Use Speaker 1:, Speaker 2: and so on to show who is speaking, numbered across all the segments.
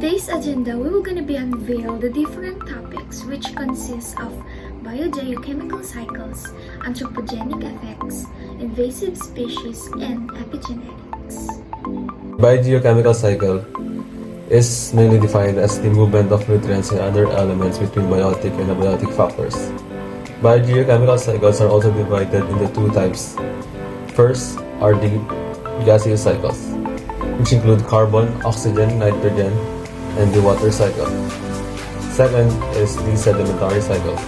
Speaker 1: today's agenda, we will gonna be unveil the different topics which consist of biogeochemical cycles, anthropogenic effects, invasive species, and epigenetics.
Speaker 2: Biogeochemical cycle is mainly defined as the movement of nutrients and other elements between biotic and abiotic factors. Biogeochemical cycles are also divided into two types. First are the gaseous cycles, which include carbon, oxygen, nitrogen, and the water cycle. Second is the sedimentary cycle,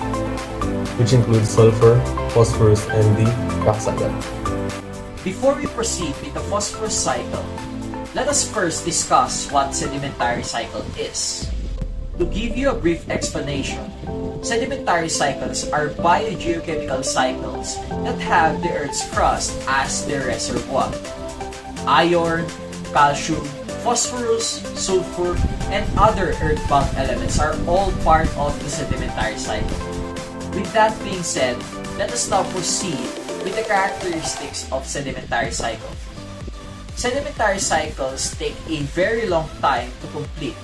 Speaker 2: which includes sulfur, phosphorus, and the rock cycle.
Speaker 3: Before we proceed with the phosphorus cycle, let us first discuss what sedimentary cycle is. To give you a brief explanation, sedimentary cycles are biogeochemical cycles that have the Earth's crust as their reservoir. Iron, calcium, phosphorus, sulfur, and other earth-bound elements are all part of the sedimentary cycle. With that being said, let us now proceed with the characteristics of sedimentary cycle. Sedimentary cycles take a very long time to complete.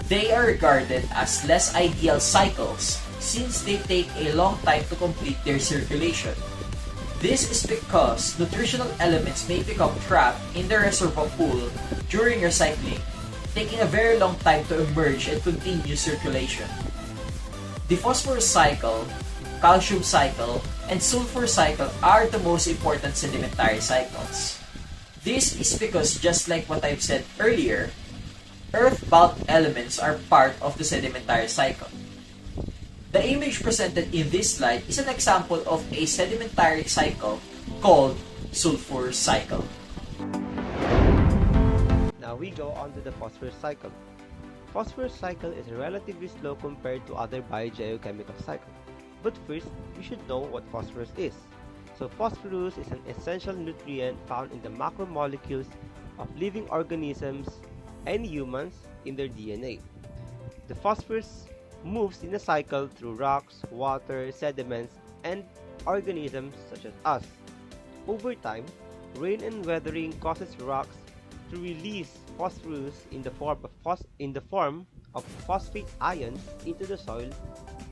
Speaker 3: They are regarded as less ideal cycles since they take a long time to complete their circulation. This is because nutritional elements may become trapped in the reservoir pool during recycling, taking a very long time to emerge and continue circulation. The phosphorus cycle, calcium cycle, and sulfur cycle are the most important sedimentary cycles. This is because, just like what I've said earlier, earth-bound elements are part of the sedimentary cycle. The image presented in this slide is an example of a sedimentary cycle called sulfur cycle.
Speaker 4: Now we go on to the phosphorus cycle. Phosphorus cycle is relatively slow compared to other biogeochemical cycles. But first, we should know what phosphorus is. So phosphorus is an essential nutrient found in the macromolecules of living organisms and humans in their DNA. The phosphorus moves in a cycle through rocks, water, sediments, and organisms such as us. Over time, rain and weathering causes rocks to release phosphorus in the form of phosphate ions into the soil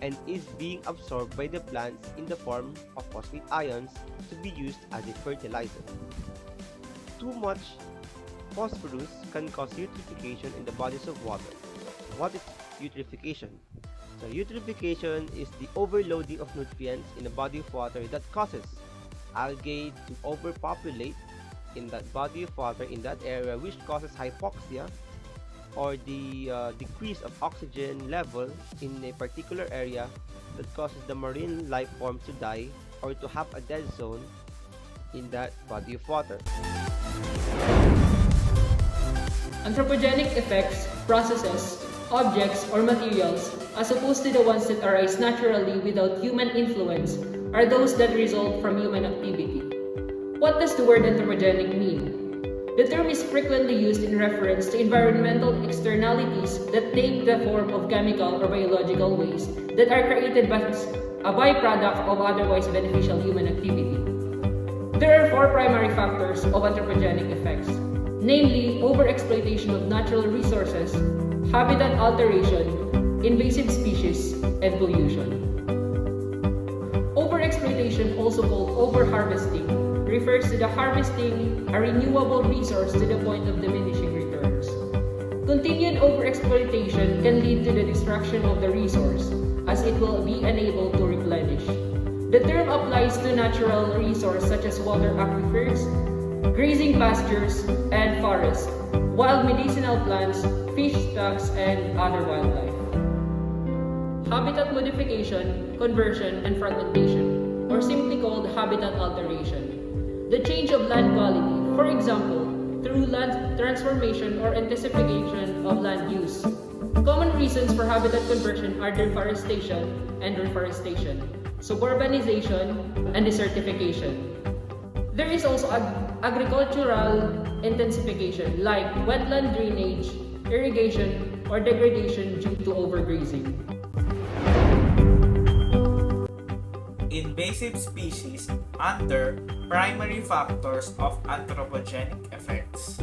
Speaker 4: and is being absorbed by the plants in the form of phosphate ions to be used as a fertilizer. Too much phosphorus can cause eutrophication in the bodies of water. What is eutrophication? So eutrophication is the overloading of nutrients in a body of water that causes algae to overpopulate in that body of water in that area, which causes hypoxia or the decrease of oxygen level in a particular area that causes the marine life forms to die or to have a dead zone in that body of water.
Speaker 5: Anthropogenic effects, processes, objects, or materials, as opposed to the ones that arise naturally without human influence, are those that result from human activity. What does the word anthropogenic mean? The term is frequently used in reference to environmental externalities that take the form of chemical or biological waste that are created as a byproduct of otherwise beneficial human activity. There are four primary factors of anthropogenic effects, namely overexploitation of natural resources, habitat alteration, invasive species, and pollution. Overexploitation, also called overharvesting, refers to the harvesting a renewable resource to the point of diminishing returns. Continued overexploitation can lead to the destruction of the resource, as it will be unable to replenish. The term applies to natural resources such as water aquifers, grazing pastures, and forests, wild medicinal plants, fish stocks, and other wildlife. Habitat modification, conversion, and fragmentation, or simply called habitat alteration. The change of land quality, for example, through land transformation or intensification of land use. Common reasons for habitat conversion are deforestation and reforestation, suburbanization, and desertification. There is also agricultural intensification like wetland drainage, irrigation, or degradation due to overgrazing.
Speaker 6: Invasive species under primary factors of anthropogenic effects.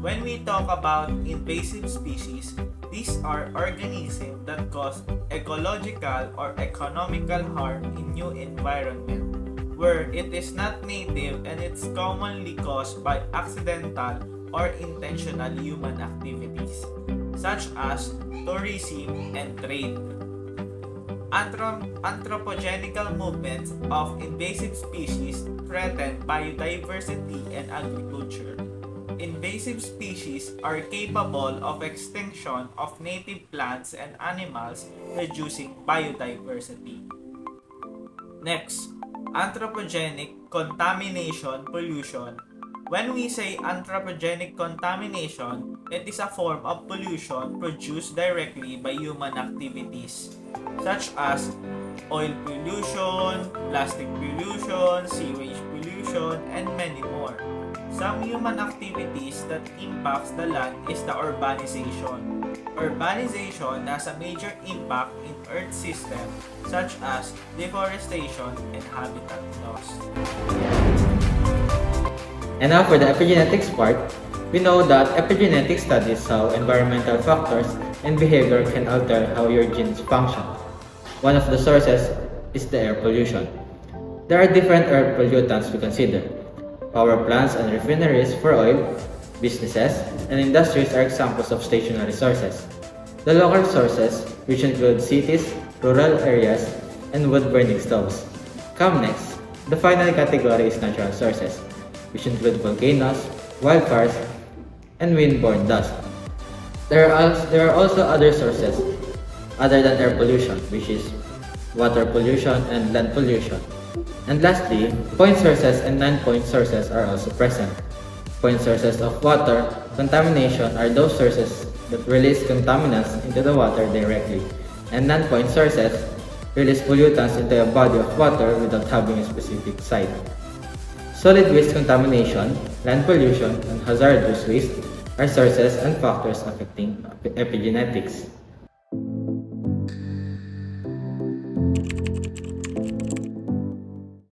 Speaker 6: When we talk about invasive species, these are organisms that cause ecological or economical harm in new environment, where it is not native and it's commonly caused by accidental or intentional human activities, such as tourism and trade. Anthropogenic movements of invasive species threaten biodiversity and agriculture. Invasive species are capable of extinction of native plants and animals, reducing biodiversity. Next, anthropogenic contamination pollution. When we say anthropogenic contamination, it is a form of pollution produced directly by human activities, such as oil pollution, plastic pollution, sewage pollution, and many more. Some human activities that impacts the land is the urbanization. Urbanization has a major impact in Earth system, such as deforestation and habitat loss.
Speaker 7: And now for the epigenetics part, we know that epigenetics studies how environmental factors and behavior can alter how your genes function. One of the sources is the air pollution. There are different air pollutants we consider. Power plants and refineries for oil, businesses, and industries are examples of stationary sources. The local sources, which include cities, rural areas, and wood-burning stoves. Come next, the final category is natural sources, which include volcanoes, wildfires, and wind-borne dust. There are also other sources other than air pollution, which is water pollution and land pollution. And lastly, point sources and non-point sources are also present. Point sources of water contamination are those sources that release contaminants into the water directly, and non-point sources release pollutants into a body of water without having a specific site. Solid waste contamination, land pollution, and hazardous waste are sources and factors affecting epigenetics.